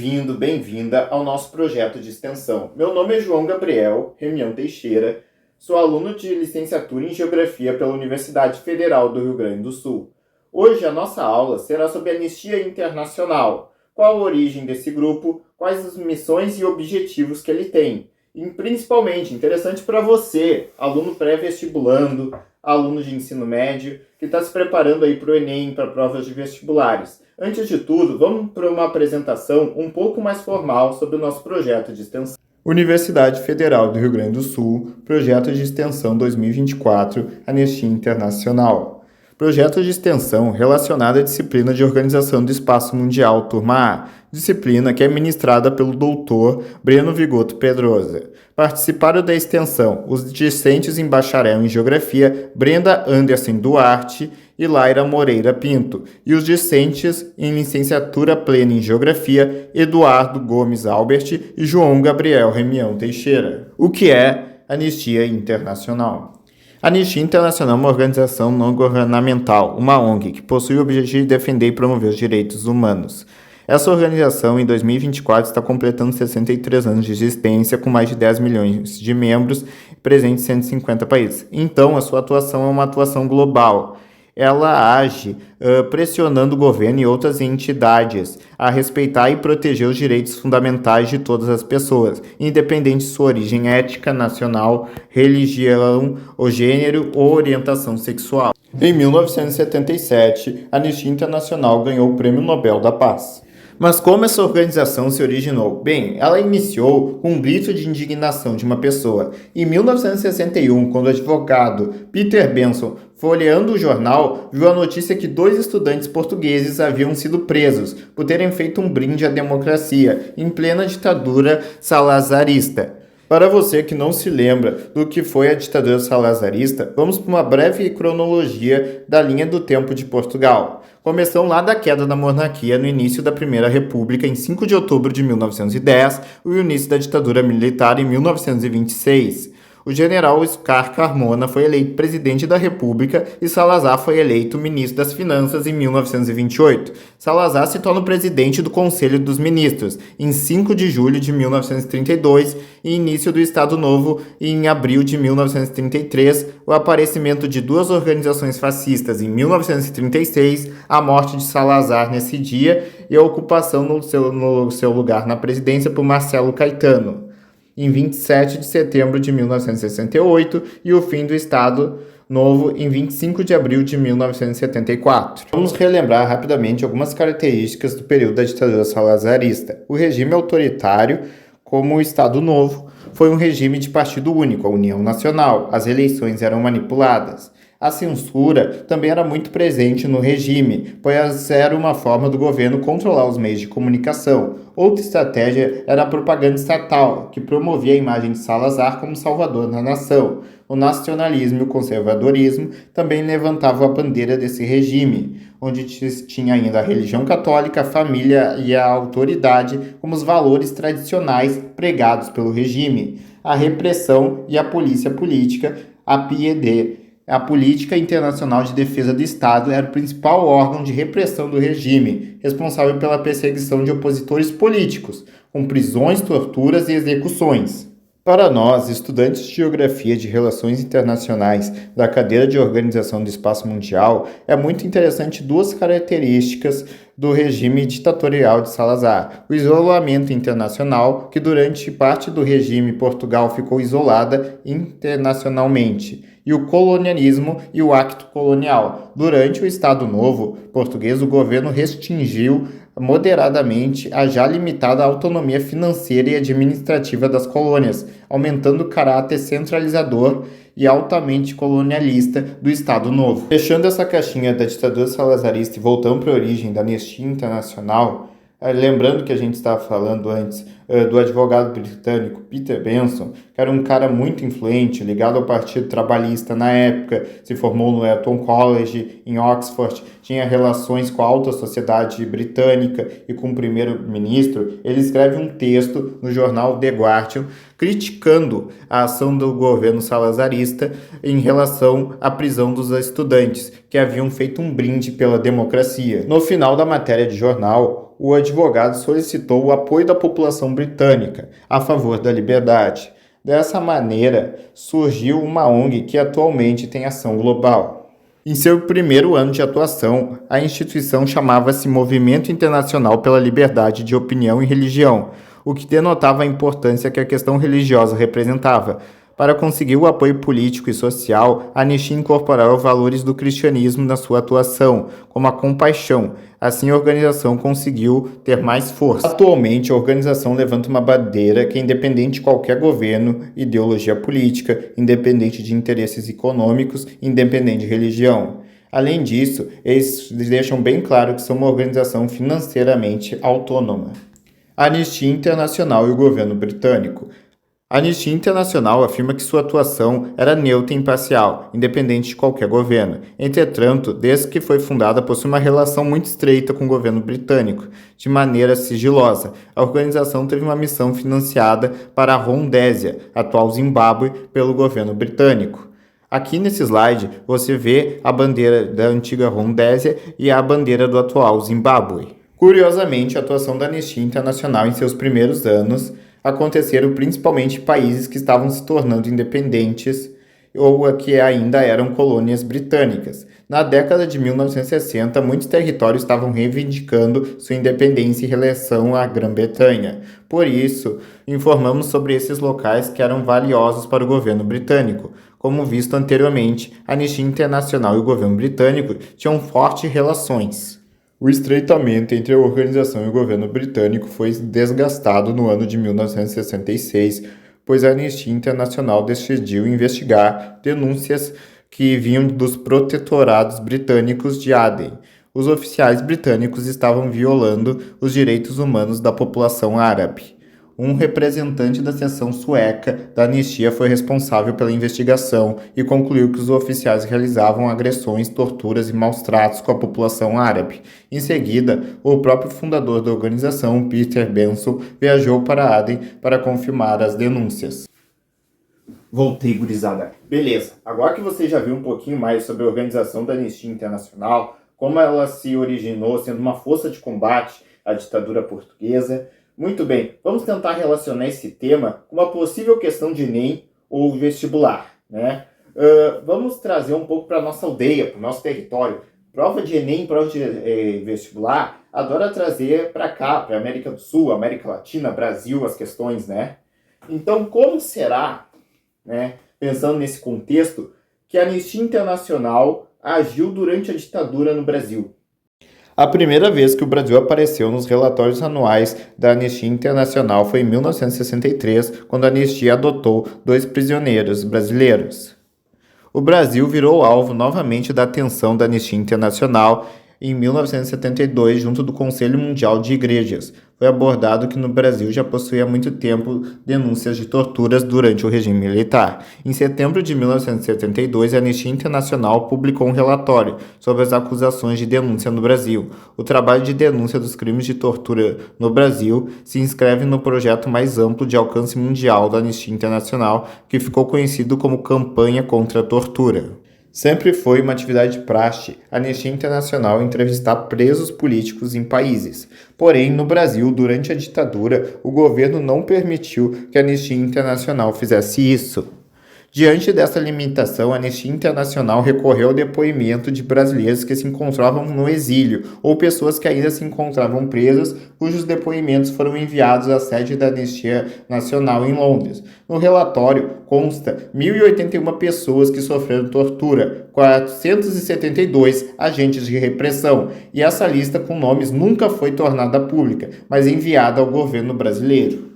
bem-vindo, bem-vinda ao nosso projeto de extensão. Meu nome é João Gabriel Remião Teixeira, sou aluno de licenciatura em Geografia pela Universidade Federal do Rio Grande do Sul. Hoje a nossa aula será sobre a Anistia Internacional, qual a origem desse grupo, quais as missões e objetivos que ele tem. E principalmente interessante para você, aluno pré-vestibulando, aluno de ensino médio, que está se preparando aí para o Enem, para provas de vestibulares. Antes de tudo, vamos para uma apresentação um pouco mais formal sobre o nosso projeto de extensão. Universidade Federal do Rio Grande do Sul, Projeto de Extensão 2024, Anistia Internacional. Projeto de extensão relacionado à disciplina de Organização do Espaço Mundial, turma A, disciplina que é ministrada pelo doutor Breno Vigoto Pedrosa. Participaram da extensão os discentes em bacharel em Geografia Brenda Anderson Duarte e Laira Moreira Pinto, e os discentes em licenciatura plena em Geografia Eduardo Gomes Albert e João Gabriel Remião Teixeira. O que é Anistia Internacional? A Anistia Internacional é uma organização não governamental, uma ONG, que possui o objetivo de defender e promover os direitos humanos. Essa organização, em 2024, está completando 63 anos de existência, com mais de 10 milhões de membros, presentes em 150 países. Então, a sua atuação é uma atuação global. Ela age pressionando o governo e outras entidades a respeitar e proteger os direitos fundamentais de todas as pessoas, independente de sua origem étnica, nacional, religião, ou gênero ou orientação sexual. Em 1977, a Anistia Internacional ganhou o Prêmio Nobel da Paz. Mas como essa organização se originou? Bem, ela iniciou com um grito de indignação de uma pessoa. Em 1961, quando o advogado Peter Benson, folheando o jornal, viu a notícia que 2 estudantes portugueses haviam sido presos por terem feito um brinde à democracia em plena ditadura salazarista. Para você que não se lembra do que foi a ditadura salazarista, vamos para uma breve cronologia da linha do tempo de Portugal. Começando lá da queda da monarquia no início da Primeira República, em 5 de outubro de 1910, e o início da ditadura militar em 1926. O general Oscar Carmona foi eleito presidente da República e Salazar foi eleito ministro das Finanças em 1928. Salazar se torna o presidente do Conselho dos Ministros em 5 de julho de 1932 e início do Estado Novo em abril de 1933, o aparecimento de 2 organizações fascistas em 1936, a morte de Salazar nesse dia e a ocupação no seu lugar na presidência por Marcelo Caetano em 27 de setembro de 1968 e o fim do Estado Novo em 25 de abril de 1974. Vamos relembrar rapidamente algumas características do período da ditadura salazarista. O regime autoritário, como o Estado Novo, foi um regime de partido único, a União Nacional. As eleições eram manipuladas. A censura também era muito presente no regime, pois era uma forma do governo controlar os meios de comunicação. Outra estratégia era a propaganda estatal, que promovia a imagem de Salazar como salvador da nação. O nacionalismo e o conservadorismo também levantavam a bandeira desse regime, onde tinha ainda a religião católica, a família e a autoridade como os valores tradicionais pregados pelo regime. A repressão e a polícia política, a PID, a Política Internacional de Defesa do Estado, era o principal órgão de repressão do regime, responsável pela perseguição de opositores políticos, com prisões, torturas e execuções. Para nós, estudantes de Geografia de Relações Internacionais da cadeira de Organização do Espaço Mundial, é muito interessante 2 características do regime ditatorial de Salazar. O isolamento internacional, que durante parte do regime Portugal ficou isolada internacionalmente, e o colonialismo e o acto colonial. Durante o Estado Novo português, o governo restringiu moderadamente a já limitada autonomia financeira e administrativa das colônias, aumentando o caráter centralizador e altamente colonialista do Estado Novo. Fechando essa caixinha da ditadura salazarista e voltando para a origem da Anistia Internacional, lembrando que a gente estava falando antes do advogado britânico Peter Benson, que era um cara muito influente, ligado ao Partido Trabalhista na época, se formou no Eton College, em Oxford, tinha relações com a alta sociedade britânica e com o primeiro-ministro. Ele escreve um texto no jornal The Guardian criticando a ação do governo salazarista em relação à prisão dos estudantes, que haviam feito um brinde pela democracia. No final da matéria de jornal, o advogado solicitou o apoio da população britânica a favor da liberdade. Dessa maneira, surgiu uma ONG que atualmente tem ação global. Em seu primeiro ano de atuação, a instituição chamava-se Movimento Internacional pela Liberdade de Opinião e Religião, o que denotava a importância que a questão religiosa representava. Para conseguir o apoio político e social, a Anistia incorporava valores do cristianismo na sua atuação, como a compaixão. Assim, a organização conseguiu ter mais força. Atualmente, a organização levanta uma bandeira que é independente de qualquer governo, ideologia política, independente de interesses econômicos, independente de religião. Além disso, eles deixam bem claro que são uma organização financeiramente autônoma. A Anistia Internacional e o governo britânico. A Anistia Internacional afirma que sua atuação era neutra e imparcial, independente de qualquer governo. Entretanto, desde que foi fundada, possui uma relação muito estreita com o governo britânico, de maneira sigilosa. A organização teve uma missão financiada para a Rhodésia, atual Zimbábue, pelo governo britânico. Aqui nesse slide você vê a bandeira da antiga Rhodésia e a bandeira do atual Zimbábue. Curiosamente, a atuação da Anistia Internacional em seus primeiros anos aconteceram principalmente em países que estavam se tornando independentes ou que ainda eram colônias britânicas. Na década de 1960, muitos territórios estavam reivindicando sua independência em relação à Grã-Bretanha. Por isso, informamos sobre esses locais que eram valiosos para o governo britânico. Como visto anteriormente, a Anistia Internacional e o governo britânico tinham fortes relações. O estreitamento entre a organização e o governo britânico foi desgastado no ano de 1966, pois a Anistia Internacional decidiu investigar denúncias que vinham dos protetorados britânicos de Aden. Os oficiais britânicos estavam violando os direitos humanos da população árabe. Um representante da seção sueca da Anistia foi responsável pela investigação e concluiu que os oficiais realizavam agressões, torturas e maus-tratos com a população árabe. Em seguida, o próprio fundador da organização, Peter Benson, viajou para Aden para confirmar as denúncias. Voltei, gurizada. Beleza, agora que você já viu um pouquinho mais sobre a organização da Anistia Internacional, como ela se originou sendo uma força de combate à ditadura portuguesa, muito bem, vamos tentar relacionar esse tema com uma possível questão de Enem ou vestibular, né? Vamos trazer um pouco para a nossa aldeia, para o nosso território. Prova de Enem, prova de vestibular, adora trazer para cá, para a América do Sul, América Latina, Brasil, as questões, né? Então, como será, né, pensando nesse contexto, que a Anistia Internacional agiu durante a ditadura no Brasil? A primeira vez que o Brasil apareceu nos relatórios anuais da Anistia Internacional foi em 1963, quando a Anistia adotou 2 prisioneiros brasileiros. O Brasil virou alvo novamente da atenção da Anistia Internacional em 1972, junto do Conselho Mundial de Igrejas. Foi abordado que no Brasil já possuía há muito tempo denúncias de torturas durante o regime militar. Em setembro de 1972, a Anistia Internacional publicou um relatório sobre as acusações de denúncia no Brasil. O trabalho de denúncia dos crimes de tortura no Brasil se inscreve no projeto mais amplo de alcance mundial da Anistia Internacional, que ficou conhecido como Campanha contra a Tortura. Sempre foi uma atividade de praxe a Anistia Internacional entrevistar presos políticos em países. Porém, no Brasil, durante a ditadura, o governo não permitiu que a Anistia Internacional fizesse isso. Diante dessa limitação, a Anistia Internacional recorreu ao depoimento de brasileiros que se encontravam no exílio ou pessoas que ainda se encontravam presas, cujos depoimentos foram enviados à sede da Anistia Nacional em Londres. No relatório consta 1.081 pessoas que sofreram tortura, 472 agentes de repressão, e essa lista com nomes nunca foi tornada pública, mas enviada ao governo brasileiro.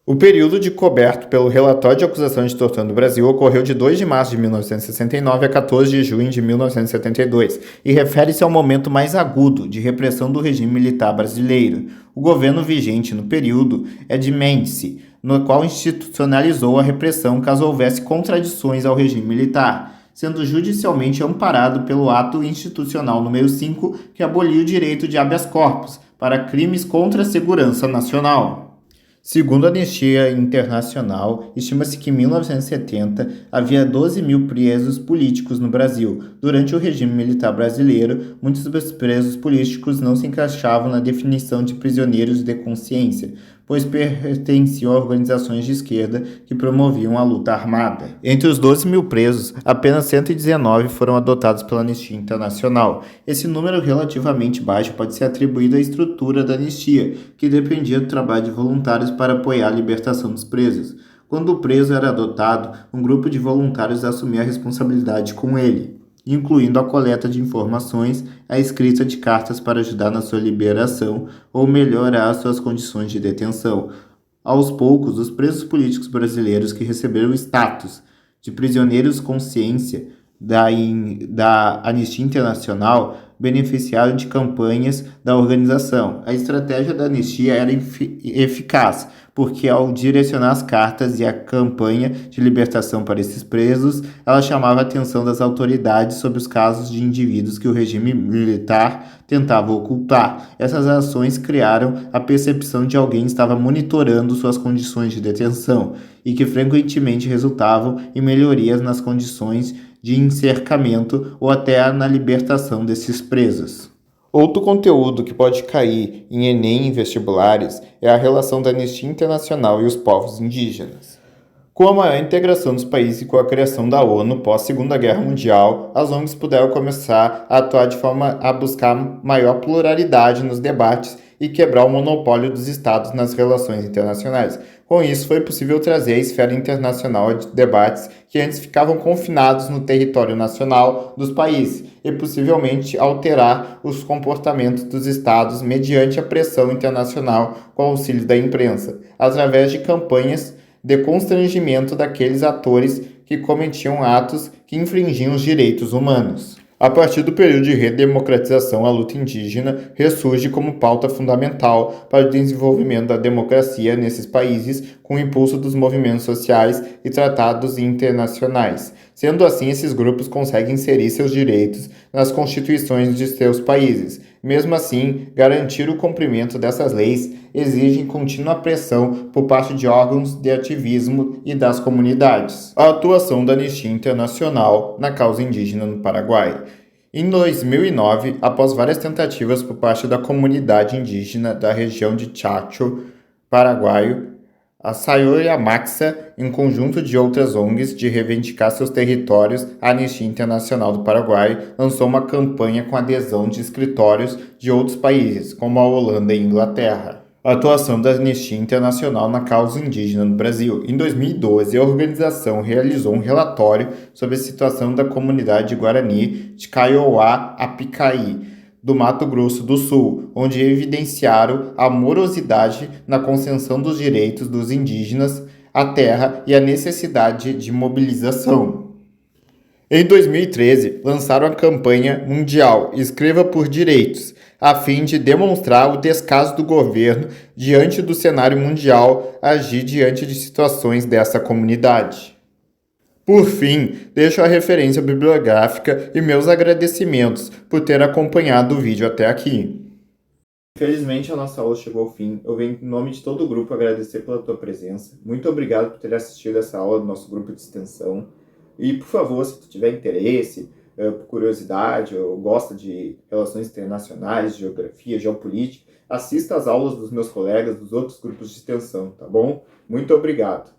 O período de coberto pelo relatório de acusação de tortura no Brasil ocorreu de 2 de março de 1969 a 14 de junho de 1972 e refere-se ao momento mais agudo de repressão do regime militar brasileiro. O governo vigente no período é de Médici, no qual institucionalizou a repressão caso houvesse contradições ao regime militar, sendo judicialmente amparado pelo Ato Institucional número 5, que aboliu o direito de habeas corpus para crimes contra a segurança nacional. Segundo a Anistia Internacional, estima-se que em 1970 havia 12 mil presos políticos no Brasil. Durante o regime militar brasileiro, muitos dos presos políticos não se encaixavam na definição de prisioneiros de consciência, pois pertenciam a organizações de esquerda que promoviam a luta armada. Entre os 12 mil presos, apenas 119 foram adotados pela Anistia Internacional. Esse número relativamente baixo pode ser atribuído à estrutura da anistia, que dependia do trabalho de voluntários para apoiar a libertação dos presos. Quando o preso era adotado, um grupo de voluntários assumia a responsabilidade com ele, incluindo a coleta de informações, a escrita de cartas para ajudar na sua liberação ou melhorar suas condições de detenção. Aos poucos, os presos políticos brasileiros que receberam o status de prisioneiros consciência da Anistia Internacional beneficiaram de campanhas da organização. A estratégia da anistia era eficaz, porque ao direcionar as cartas e a campanha de libertação para esses presos, ela chamava a atenção das autoridades sobre os casos de indivíduos que o regime militar tentava ocultar. Essas ações criaram a percepção de alguém estava monitorando suas condições de detenção e que frequentemente resultavam em melhorias nas condições de encercamento ou até na libertação desses presos. Outro conteúdo que pode cair em Enem e vestibulares é a relação da Anistia Internacional e os povos indígenas. Com a maior integração dos países e com a criação da ONU pós-Segunda Guerra Mundial, as ONGs puderam começar a atuar de forma a buscar maior pluralidade nos debates e quebrar o monopólio dos Estados nas relações internacionais. Com isso, foi possível trazer a esfera internacional de debates que antes ficavam confinados no território nacional dos países e possivelmente alterar os comportamentos dos Estados mediante a pressão internacional com o auxílio da imprensa, através de campanhas de constrangimento daqueles atores que cometiam atos que infringiam os direitos humanos. A partir do período de redemocratização, a luta indígena ressurge como pauta fundamental para o desenvolvimento da democracia nesses países, com o impulso dos movimentos sociais e tratados internacionais. Sendo assim, esses grupos conseguem inserir seus direitos nas constituições de seus países. Mesmo assim, garantir o cumprimento dessas leis exige contínua pressão por parte de órgãos de ativismo e das comunidades. A atuação da Anistia Internacional na causa indígena no Paraguai. Em 2009, após várias tentativas por parte da comunidade indígena da região de Chaco, paraguaio, a Sayuri Maxa, em conjunto de outras ONGs, de reivindicar seus territórios, a Anistia Internacional do Paraguai lançou uma campanha com adesão de escritórios de outros países, como a Holanda e a Inglaterra. A atuação da Anistia Internacional na causa indígena no Brasil. Em 2012, a organização realizou um relatório sobre a situação da comunidade Guarani de Kaiowá-Apicaí, do Mato Grosso do Sul, onde evidenciaram a morosidade na concessão dos direitos dos indígenas à terra e a necessidade de mobilização. Em 2013, lançaram a campanha mundial Escreva por Direitos, a fim de demonstrar o descaso do governo diante do cenário mundial agir diante de situações dessa comunidade. Por fim, deixo a referência bibliográfica e meus agradecimentos por ter acompanhado o vídeo até aqui. Infelizmente, a nossa aula chegou ao fim. Eu venho em nome de todo o grupo agradecer pela tua presença. Muito obrigado por ter assistido essa aula do nosso grupo de extensão. E, por favor, se tu tiver interesse, por curiosidade, ou gosta de relações internacionais, geografia, geopolítica, assista às aulas dos meus colegas dos outros grupos de extensão, tá bom? Muito obrigado.